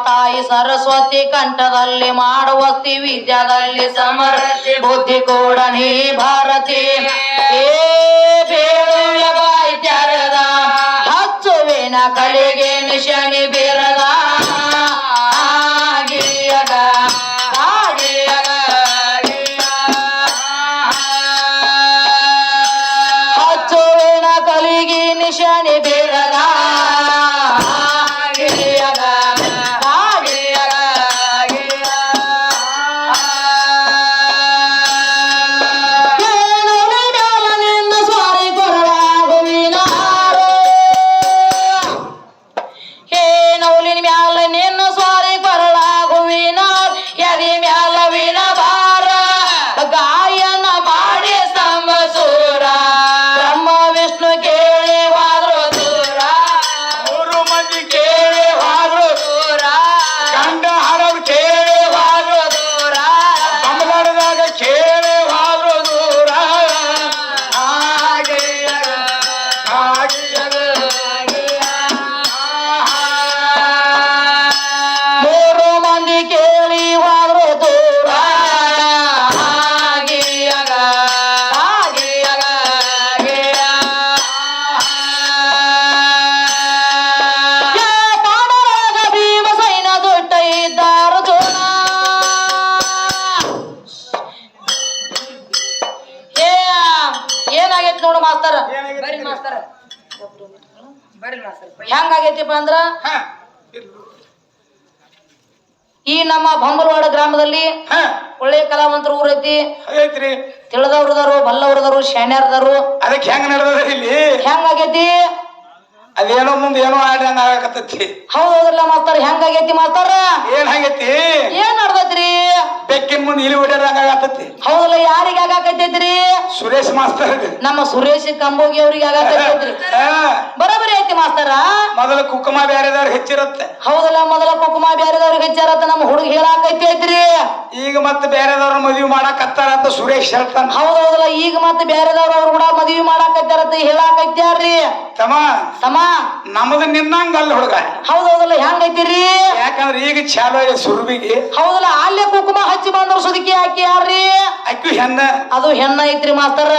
ತಾಯಿ ಸರಸ್ವತಿ ಕಂಠದಲ್ಲಿ ಮಾಡುವಸ್ತಿ ವಿದ್ಯಾದಲ್ಲಿ ಸಮರತಿ ಬುದ್ಧಿ ಕೂಡ ನೀ ಭಾರತಿ ಬಾಯಿ ತೆರೆದ ಹಚ್ಚುವಿನ ಕಲಿಗೆ ನಿಶಾನಿ ಬೀರದ ಹಚ್ಚುವಿನ ಕಲಿಗೆ ನಿಶಾನಿ ಬೀರದ ಹೆಂಗಾಗೈತಿಪ್ಪ ಅಂದ್ರ ಈ ನಮ್ಮ ಬಂಬಲವಾಡ ಗ್ರಾಮದಲ್ಲಿ ಒಳ್ಳೆಯ ಕಲಾವಂತರು ಊರೈತಿ ತಿಳಿದವ್ರದಾರು ಬಲ್ಲವ್ರದಾರು ಶಾಣ್ಯರದಾರು ಅದಕ್ಕೆ ಹೆಂಗ ನಡೆದ ಇಲ್ಲಿ ಹೆಂಗಾಗೈತಿ ಅದೇನೋ ಮುಂದೆ ಏನೋ ಆಡಂಗ ಆಗಕತ್ತೈತಿ ಹೌದೌದ್ರಲ್ಲ ಮಾಸ್ತಾರ ಹೆಂಗಾಗೈತಿ ಮಾಸ್ತಾರ ಏನ್ ಆಗೈತಿ ಏನ್ ನಡ್ದೈತ್ರಿ ಬೆಕ್ಕಿನ ಮುಂದೆ ಇಲಿ ಹೊಡ್ಯಾರಂಗ ಆಗತ್ತೈತಿ ಹೌದಲ್ಲ ಯಾರಿಗ ಆಗಾಕೈತೈತ್ರಿ ಸುರೇಶ್ ಮಾಸ್ತರ್ ನಮ್ಮ ಸುರೇಶ್ ಕಂಬೋಗಿ ಅವ್ರಿಗೆ ಆಗಾಕೈತೈತ್ರಿ ಬರೋಬರಿ ಐತಿ ಮಾಸ್ತಾರ ಮೊದಲ ಕುಕ್ಕುಮ ಬ್ಯಾರೆದವ್ರು ಹೆಚ್ಚಿರತ್ತೆ ಹೌದಲ್ಲ ಮೊದಲ ಕುಕ್ಕುಮ ಬ್ಯಾರೆದವ್ರಿಗೆ ಹೆಚ್ಚಾರತ್ತ ನಮ್ಮ ಹುಡುಗ ಹೇಳಾಕೈತೈತ್ರಿ ಈಗ ಮತ್ತೆ ಬೇರೆದವ್ರ ಮದ್ವಿ ಮಾಡಾಕತ್ತಾರ ಅಂತ ಸುರೇಶ್ ಹೇಳ್ತಾನ ಹೌದೌದಲ್ಲ ಈಗ ಮತ್ತೆ ಬೇರೆದವ್ರು ಅವ್ರು ಕೂಡ ಮದ್ವಿ ಮಾಡಾಕತ್ತಾರತ್ತ ಹೇಳಾಕೈತ್ಯಾರ್ರಿ ತಮ್ಮ ನಮ್ಮದು ನಿನ್ನಂಗ ಅಲ್ಲ ಹುಡುಗ ಹೌದೌದಲ್ಲ ಹೆಂಗೈತಿರಿ ಯಾಕಂದ್ರೆ ಈಗ ಚಾಲು ಸುರ್ಬಿಗೆ ಹೌದಲ್ಲ ಅಲ್ಲೇ ಕುಕುಮ ಹಚ್ಚಿ ಬಂದ್ರು ಸುದಕಿ ಹಾಕಿ ಯಾರ್ರಿ ಅಕ್ಕಿ ಹೆಣ್ಣ ಅದು ಹೆಣ್ಣ ಐತ್ರಿ ಮಾಸ್ತರ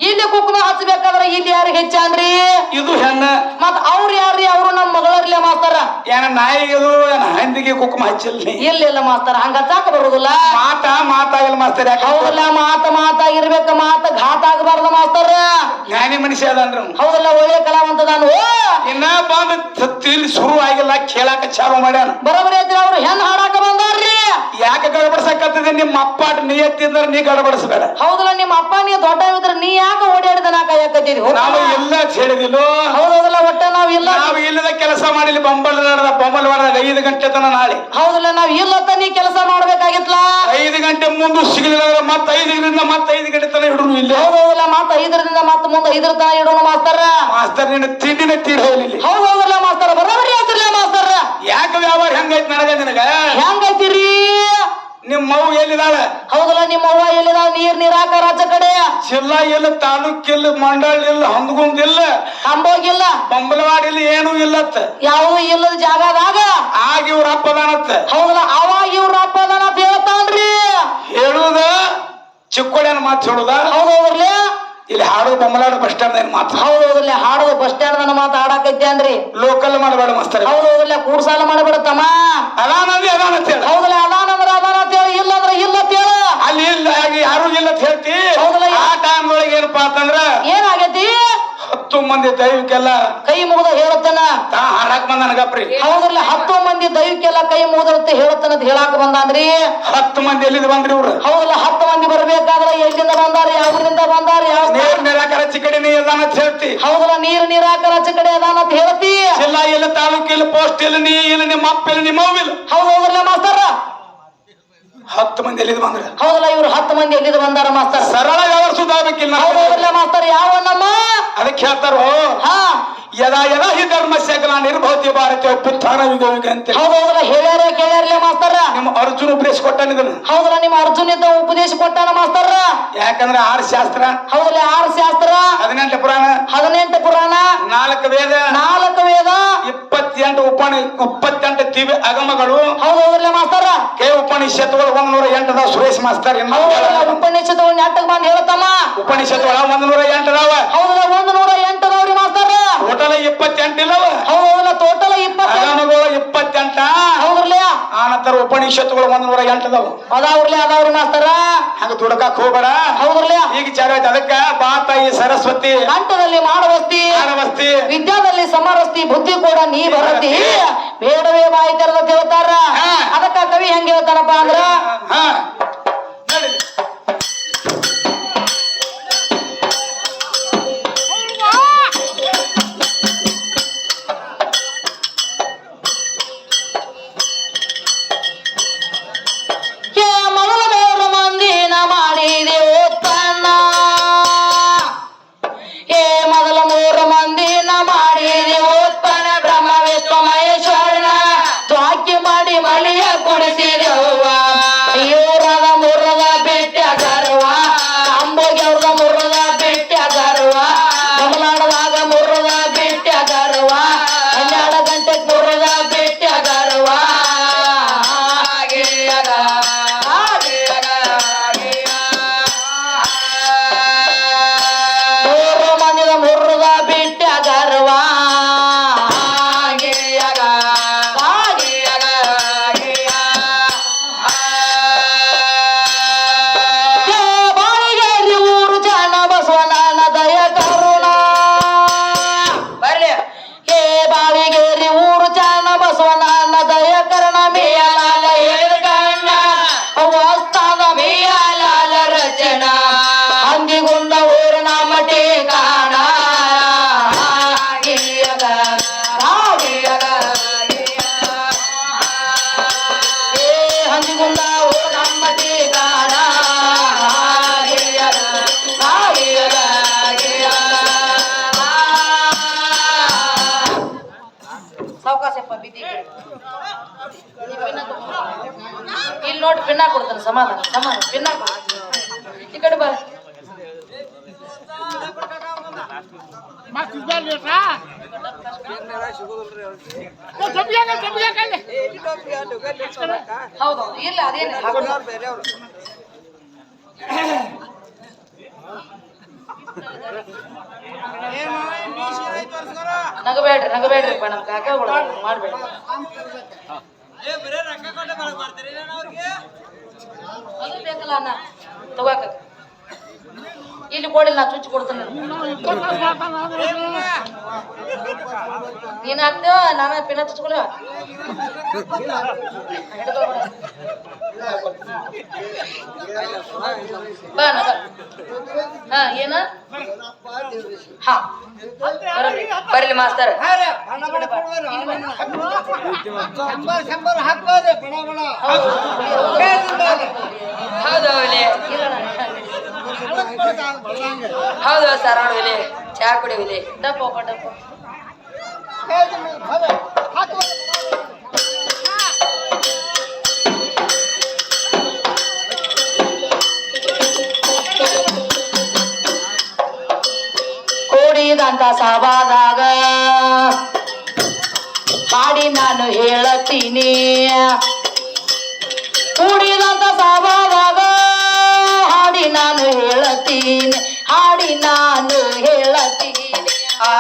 ಇಲ್ಲಿ ಕುಕುಮ ಹಚ್ಚಬೇಕಾದ್ರ ಇಲ್ಲಿ ಯಾರಿಗೆ ಹೆಚ್ಚಾನ್ರಿ ಇದು ಹೆಣ್ಣ ಮತ್ ಅವ್ರ ಯಾರ್ರಿ ಅವ್ರು ನಮ್ಮ ಮಗಳರ್ಲೆ ಮಾಸ್ತರ ಏನ ನಾಯಿಗದು ಏನ ಹಂದಿಗೆ ಕುಕುಮ ಹಚ್ಚಿಲ್ಲ ಇಲ್ಲ ಮಾಸ್ತರ ಹಂಗ ಹಚ್ಚಾಕ ಬರುದಿಲ್ಲ ಮಾತಾಗಲ್ಲ ಮಾಸ್ತರ ಹೌದಲ್ಲ ಮಾತಾಗಿರ್ಬೇಕ ಮಾತ ಘಾತ ಆಗಬಾರ್ದ ಮಾಸ್ತರ ಜ್ಞಾನಿ ಮನುಷ್ಯ ಅದನ್ರಿ ಹೌದಲ್ಲ ಒಳ್ಳೆ ಕಲಾವಂತ ನಾನು ಇನ್ನ ಬಂದ್ ಶುರು ಆಗಿಲ್ಲ ಕೇಳಾಕ ಚಾಲು ಮಾಡ್ಯಾನ ಬರೋಬರಿ ಐತ್ರಿ ಅವ್ರು ಹೆಣ್ ಹಾಡಾಕ ಬಂದಾರ್ರಿ ಯಾಕೆ ಗಡಬಡ್ಸಕತ್ತಿದೆ ನಿಮ್ಮ ಅಪ್ಪ ನಿಯತ್ತಿದ್ರೆ ನೀ ಗಡಬಡಿಸ್ಬೇಡ ಹೌದಲ್ಲ ನಿಮ್ಮ ಅಪ್ಪ ನೀ ದೊಡ್ಡ ಇದ್ರೆ ನೀ ಯಾಕೆ ಓಡಾಡಿದ ನಾ ಕಾಯಕತ್ತಿದ್ವಿ ನಾವು ಇಲ್ಲ ಹೇಳಿದಿಲ್ಲ ಹೌದಲ್ಲ ಒಟ್ಟ ನಾವ್ ಇಲ್ಲ ನಾವು ಇಲ್ಲದ ಕೆಲಸ ಮಾಡಿಲ್ಲ ಬೊಂಬಲ್ವಾಡದಾಗ 5 ಗಂಟೆ ತನ ನಾಳೆ ಹೌದಲ್ಲ ನಾವ್ ಇಲ್ಲತ್ತ ನೀ ಕೆಲಸ ಮಾಡ್ಬೇಕಾಗಿತ್ಲ 5 ಗಂಟೆ ಮುಂದೆ ಸಿಗಲಿಲ್ಲ ಮತ್ತ 5ರಿಂದ ಮತ್ತ 5 ಗಂಟೆ ತನ ಇಡೋನು ಇಲ್ಲ ಹೌದೌದಲ್ಲ ಮತ್ತ 5ರಿಂದ ಮತ್ತ ಮುಂದೆ 5 ತನ ಇಡೋನು ಮಾಸ್ತರ ನಿನ್ನ ತಿಂಡಿನ ತೀರ್ ಹೋಗ್ಲಿಲ್ಲ ಹೌದೌದಲ್ಲ ಮಾಸ್ತರ ಬರೋಬರಿ ಆಯ್ತಿರ್ಲ ಮಾಸ್ತರ ಯಾಕೆ ವ್ಯವಹಾರ ಹೆಂಗೈತಿ ನನಗ ನಿನಗ ಹೆಂಗೈತಿರಿ ನಿಮ್ಮ ಮಗು ಎಲ್ಲಿದಾಳ ಹೌದಲ್ಲ ನಿಮ್ಮ ಅವ್ವ ಎಲ್ಲಿದಾಳ ನೀರಾಕ ರಾಜ್ಯ ಕಡೆ ಜಿಲ್ಲಾ ಇಲ್ಲ ತಾಲೂಕ್ ಇಲ್ಲ ಮಂಡಳ ಇಲ್ಲ ಹಂದಗುಂದ್ ಇಲ್ಲ ಕಂಬೋಗಿಲ್ಲ ಬಂಬಲವಾಡ ಇಲ್ಲ ಏನೂ ಇಲ್ಲತ್ತ ಯಾವುದು ಇಲ್ಲದ ಜಾಗದಾಗ ಆಗ ಇವ್ರ ಅಪ್ಪ ಅದಾನತ್ತ ಹೌದಲ್ಲ ಅವಾಗ ಇವ್ರ ಅಪ್ಪ ಅದಾನ ಅಂತ ಹೇಳ್ತಾನ್ರಿ ಹೇಳುದ ಚಿಕ್ಕೋಡ್ಯಾನ ಮಾತು ಹೇಳುದ ಹೌದೌದ್ರಲ್ಲ ಇಲ್ಲಿ ಹಾಡೋದು ಬೊಮ್ಮಲಾಡ ಬಸ್ ಸ್ಟ್ಯಾಂಡ್ ಏನ್ ಮಾತು ಹೌದೌದ್ರಲ್ಲ ಹಾಡೋದು ಬಸ್ ಸ್ಟ್ಯಾಂಡ್ ನನ್ನ ಮಾತು ಹಾಡಾಕೈತೇನ್ರಿ ಲೋಕಲ್ ಮಾಡಬೇಡ ಮಸ್ತರ ಹೌದೌದ್ರಲ್ಲ ಕೂಡ್ಸಾಲ ಮಾಡಬೇಡತ್ತಮ್ಮ ಅದಾನಂದ್ರೆ ಅದಾನ ಅಂತ ಹೇಳ ಹೌದಲ್ಲ ಅದಾನಂದ್ರ ಅದಾನ ಅಂತ ಹೇಳಿ ಇಲ್ಲ ಅಂದ್ರೆ ಇಲ್ಲ ಅಂತ ಹೇಳ ಅಲ್ಲಿ ಇಲ್ಲ ಯಾರು ಇಲ್ಲ ಅಂತ ಹೇಳ್ತಿ ಹೌದಲ್ಲ ಆ ಟೈಮ್ ಒಳಗೆ ಏನಪ್ಪಾ ಅಂತಂದ್ರ ಏನಾಗೈತಿ 10 ಮಂದಿ ದೈವಕ್ಕೆಲ್ಲ ಕೈ ಮುಗಿದ ಹೇಳುತ್ತಾನ ತಾ ಹಾಡಾಕ್ ಬಂದ ನನಗಪ್ರಿ. ಹೌದ್ರಲ್ಲ 10 ಮಂದಿ ದೈವಕ್ಕೆಲ್ಲ ಕೈ ಮುಗಿದಿರುತ್ತೆ ಹೇಳುತ್ತಾನ ಅಂತ ಹೇಳಾಕ ಬಂದಾನ್ರಿ. 10 ಮಂದಿ ಎಲ್ಲಿಂದ ಬಂದ್ರಿ ಇವ್ರು? ಹೌದಲ್ಲ 10 ಮಂದಿ ಬರ್ಬೇಕಾದ್ರೆ ಎಲ್ಲಿಂದ ಬಂದಾರ, ಯಾವ್ರಿಂದ ಬಂದಾರ, ಯಾವ ನೀರ್ ನಿರಾಕರ ಚಿಕ್ಕಡಿನಿ ಅದಾನ ಅಂತ ಹೇಳ್ತಿ. ಹೌದಲ್ಲ ನೀರು ನಿರಾಕರ ಕಡೆ ಅದಾನ ಅಂತ ಹೇಳ್ತಿ. ಜಿಲ್ಲಾ ಇಲ್ಲ, ತಾಲೂಕು ಇಲ್ಲ, ಪೋಸ್ಟ್ ಇಲ್ಲ, ನೀ ಇಲ್ಲ, ನಿಮ್ಮ ಅಪ್ಪ ಇಲ್ಲ, ನಿಮ್ಮ ಅವ್ವ ಇಲ್ಲ. ಹೌದಲ್ಲ ಮಾಸ್ತರ 10 ಮಂದಿ ಎಲ್ಲಿಂದ ಬಂದ್ರ? ಹೌದಲ್ಲ ಇವ್ರು 10 ಮಂದಿ ಎಲ್ಲಿಂದ ಬಂದಾರ ಮಾಸ್ತರ? ಸರಳ ಯಾವ ಸುಧಾಬೇಕಿಲ್ಲ. ಹೌದಲ್ಲ ಮಾಸ್ತರ ಯಾವನ್ನಮ್ಮ ಅದಕ್ಕೆ ಹೇಳ್ತಾರೋ ಹಾ ಯದಾ ಯದಾ ಹಿ ಧರ್ಮಸ್ಯ ನಿರ್ಭವತಿ ಭಾರತೀಯ ಉತ್ಥಾನ ಯುಗ ಅಂತ. ಹೌದೌದಲ್ಲ ಹೇಳ್ಯಾರ ಕೇಳ್ಯಾರಲ್ಲ ಮಾಸ್ತರ. ನಿಮ್ಮ ಅರ್ಜುನ ಉಪದೇಶ ಕೊಟ್ಟಾನ ಇದನ್ನು. ಹೌದಲ್ಲ ನಿಮ್ಮ ಅರ್ಜುನ ಇದ್ದ ಉಪದೇಶ ಕೊಟ್ಟಾನ ಮಾಸ್ತರ. ಯಾಕಂದ್ರೆ 6 ಶಾಸ್ತ್ರ, ಹೌದಲ್ಲ 6 ಶಾಸ್ತ್ರ, 18 ಪುರಾಣ, 18 ಪುರಾಣ, 4 ವೇದ, 4 ವೇದ, 28 ದಿವ್ಯ ಆಗಮಗಳು. ಹೌದೌದಲ್ಲ ಮಾಸ್ತರ. ಉಪನಿಷತ್ತುಗಳು 108 ಅದಾವ. ಸುರೇಶ್ ಮಾಸ್ತರ್ ಉಪನಿಷತ್ತುಗಳು ನಾಟಕ ಬಂದ್ ಹೇಳ್ತಮ್ಮ. ಉಪನಿಷತ್ತುಗಳ 108 ಅದಾವ. ಹೌದಲ್ಲ 108 ಅದಾವ್ರಿ ಮಾಸ್ತರ. ಟೋಟಲ್ 28 ಇಲ್ಲವ. ಹೌದಲ್ಲ ಟೋಟಲ್ 20 ಆಗಮಗಳು 28. ಹೌದ್ರಲ್ಲ ಆ ನಂತರ ಉಪನಿಷತ್ತುಗಳು 108 ಅದಾವ. ಅದಾವ್ರಿ ಮಾಸ್ತರ. ಹಂಗ ದುಡಕಾಕ್ ಹೋಗ್ಬೇಡ. ಹೌದ್ರಲ್ಲ ಈಗ ಚಾರ ಆಯ್ತು. ಅದಕ್ಕ ಬಾ ತಾಯಿ ಸರಸ್ವತಿ, ಕಂಠದಲ್ಲಿ ಮಾಡವಸ್ತಿ, ವಿದ್ಯಾದಲ್ಲಿ ಸಮರಸ್ತಿ, ಬುದ್ಧಿ ಕೂಡ ನೀ ಬರತಿ, ಬೇಡವೇ ಬಾಯಿ ತೆರೆದ ಹೇಳ್ತಾರ. ಅದಕ್ಕ ಕವಿ ಹೆಂಗ ಹೇಳ್ತಾರಪ್ಪ ಅಂದ್ರ ಮೊದಲ 3 ಮಂದಿನ ಮಾಡಿದೆ ಉತ್ಪನ್ನ. ಮೊದಲ 3 ಮಂದಿನ ಮಾಡಿದೆ ಉತ್ಪನ್ನ. ಬ್ರಹ್ಮ ವಿಷ್ಣು ಮಹೇಶ್ವರನ ತ್ವಾಕಿ ಮಾಡಿ ಮಳಿಯ ಕುಡಿಸಿದೆವ್ವ. ಇವರದ ಮುರದ ಬೆಟ್ಟ ಗರ್ವ, ಅಂಬೋಗಿ ಅವ್ರದ ಮುರದ ಬೆಟ್ಟ ಗರ್ವ, ಕಮಲಾಡದಾಗ ಮುರದ ಬೆಟ್ಟ ಗರ್ವ, 12 ಗಂಟೆಗೆ ಮುರದ ಬೆಟ್ಟ ಗರ್ವ. ಮುರದ ಬಿಟ್ಟ ಗರ್ವ ಬಾಳಿಗೇರಿ ಊರು ಜನ ಬಸವನ ದಯ ಕರುಣ. ಬರ್ಲಿ ಬಾಳಿಗೇರಿ ಊರು ಜನ ಬಸವನ ದಯ ಕರುಣ. ಮೇಯಲಾಲ ಗಣ್ಣ ವಸ್ತಾದ ಮೇಯಲಾಲ ರಚನ, ಹಂದಿಗುಂದ ಊರಿನ ಮಟಿ ಕಾಣ. ಹಂದಿಗುಂದ ಊರಿನ ಮಟಿ ಕಾಣ. ಸಾವಕಾಶಪ್ಪ ಬಿದ್ದಿ ಇಲ್ಲಿ ನೋಡಿ ಪಿನ್ನ ಕೊಡ್ತಾನೆ. ಸಮಾಧಾನ ಪಿನ್ನ ಕೊಡ್ತಾನೆ. ಈ ಕಡೆ ಬರ ಹೌದು ಇಲ್ಲ ಅದೇನು ನಗಬೇಡ್ರಿ ನಮ್ ಕಾಕಗಳು ಮಾಡ್ಬೇಡ್ರಿ. ಅದು ಬೇಕಲ್ಲ ಅನ್ನ ತಗೋಕ ಇಲ್ಲಿ ಕೊಡಿಲ್ಲ, ನಾ ಚುಚ್ಚಿ ಕೊಡ್ತೇನೆ. ನೀನ್ ಹಾಕ್ತೇವ ನಾನು ಪಿನ ಚುಚ್ಕೊಳ. ಬಾ ಏನ ಹಾ ಬರ್ಲಿ ಮಾಸ್ತರ್. ಹೌದು ಸರ್ ನೋಡಿಲಿ ಚಾ ಕುಡಿವಿಲಿ ಡಪ್ಪ ಡಪ್ಪ. ಕೂಡಿದಂತ ಸಭಾದಾಗ ಹಾಡಿ ನಾನು ಹೇಳತೀನಿ. ಕೂಡಿದಂತ ಸಭಾದಾಗ ಹಾಡಿ ನಾನು ಹೇಳತೀನಿ, ಹಾಡಿ ನಾನು ಹೇಳತೀನಿ. ಆ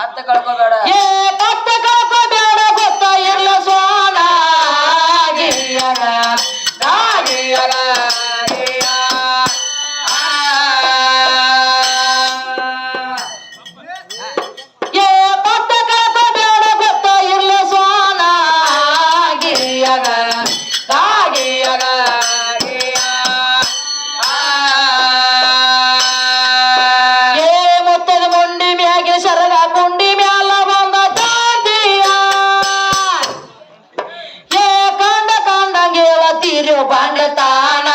ಹತ್ತ ಕಳ್ಕೋಬೇಡ ಏ ಪತ್ತ ಕಳ್ಕೋಬೇಡ ಗೊತ್ತ ಇರ್ಲ ಸೋನ ಗಿರಿಯಗ ಗಾಗಿಯಗ ಏ ಪತ್ತ ಕಳ್ಕೋಬೇಡ ಗೊತ್ತ ಇರ್ಲ ಸೋನ ಗಿರಿಯಗ ಗಾಗಿಯಗ ಏ ಮುತ್ತದ ಮುಂಡಿ ಮ್ಯಾಗೆ ಸರಗ ಕುಂಡಿ ಮ್ಯಾಲ ಬಂದ ದಾಂಡಿಯ ಏ ಕಂಡ ಕಂಡಂಗೇಳ ತೀರ್ಯೋ ಬಾಂಡ ತಾನ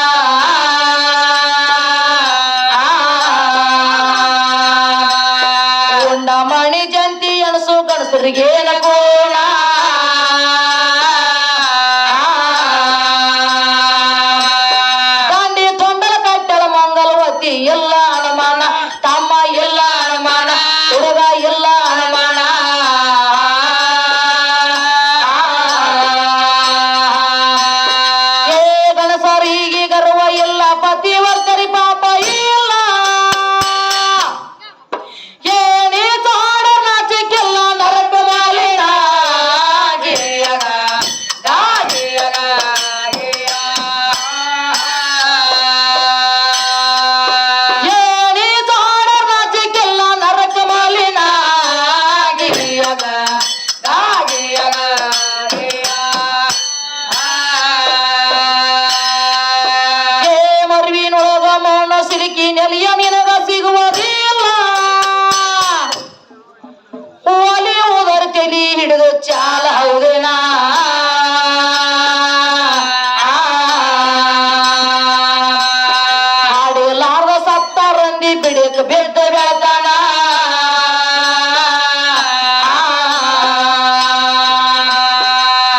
ಉಂಡ ಮಣಿ ಜಂತಿ ಎಣಸು ಗಣಸರಿಗೇನ ಕೋಣ ದಾಂಡಿ ತೊಂಡಲ ಕಟ್ಟಲ ಮಂಗಲವತಿ ಎಲ್ಲ ಅನುಮಾನ ತಮ್ಮ ಎಲ್ಲ ಅನುಮಾನ ಹುಡುಗ ಎಲ್ಲ ಅನುಮಾನ ಏ ಗಣಸರಿಗೆ ಗರ್ವ ಇಲ್ಲ ಪತಿವರ್ತರಿ ಪಾಪ ಇಲ್ಲ ಏನೇ ತಾಡ ನಾಚಿಕೆಲ್ಲ ನರಕ ಮಾಲಿನ ಗಿರಿಯಗ ಗಾಗಿಯಗ ಏನೇ ತಾಡ ನಾಚಿಕೆಲ್ಲ ನರಕ ಮಾಲಿನ ಗಿರಿಯಗ ಗಾಗಿಯಗ ಏ ಮರುವಿನೊಳಗ ಮೌನ ಸಿಲುಕಿ ನೆಲಿಯ ನಿನಗ ಸಿಗುವುದಿಲ್ಲ ಒಲಿ ಉದರ ತಲಿ ಹಿಡಿದು ಚಾಲ ಹೌದೇನಾ ಹಾಡಿಲಾರ್ದ ಸತ್ತಾರಂದಿ ಬಿಡಕ್ ಬಿದ್ದ ಬೆಳತಾನ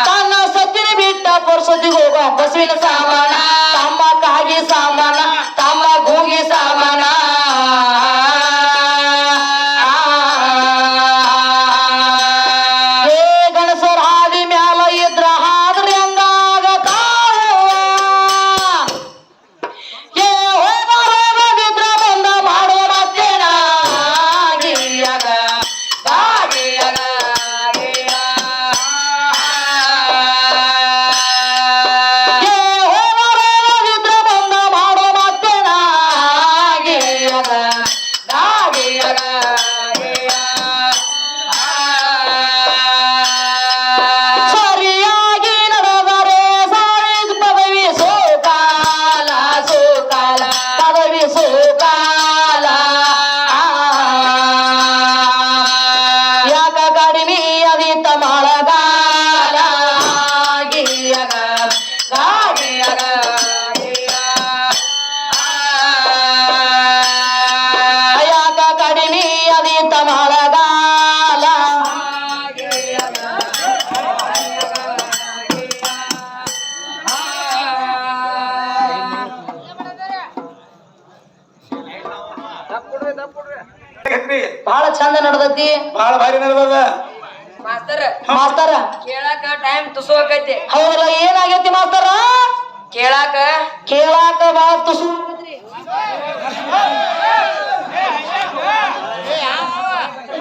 ತನ್ನ ಸತ್ತಿನ ಬಿಟ್ಟ ಪುರುಷದಿಗೆ ಹೋಗ ಬಸವಿನ ಸಾಮಾನ ತಮ್ಮ ಕಾಗಿ ಸಾಮಾನ ತಮ್ಮ ಗೂಗಿ ಸಾಮಾನ ಏ ಗಣಸರ ಹಾದಿ ಮ್ಯಾಲ ಇದ್ರ ಹಾದ್ರಿ ಹಂಗಾಗತಾವ ಏ ಹೋಗಿದ್ರ ಬಂದ ಮಾಡುವ ಮತ್ತೇನ ಗಿರಿಯಗ ಗಾಗಿಯಗ ಏ ಹೋಗಿದ್ರ ಬಂದ ಮಾಡುವ ಮತ್ತೇನ ಗಿರಿಯಗ ಗಾಗಿಯಗ ಸರಿಯಾಗಿ ನಡೆದರೆ ಸಾರಿದ ಪದವಿ ಸೋಕಾಲ ಸೋಕಾಲ ಪದವಿ ಸೋಕಾಲ ಯಾಕ ಕಡಿಮೆ ಅದಿತ ಮಳಗಾಲ ಗಿರಿಯಗ ಗಾಗಿಯಗ ಯಾಕ ಕಡಿಮೆ ಅದಿತ ಮಳಗಾಲ ಬಹಳ ಚಂದ ನಡೆದೈತಿ ಬಹಳ ಭಾರಿ ನಡೆದದ ಮಾಸ್ತರ ಮಾಸ್ತರ ಕೇಳಾಕ ಟೈಮ್ ತುಸುವಕೈತಿ ಹೌದಲ್ಲ ಏನಾಗೈತಿ ಮಾಸ್ತರ ಕೇಳಾಕ ಕೇಳಾಕ ಬಹಳ ತುಸು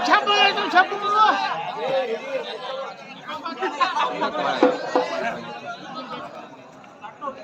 छाप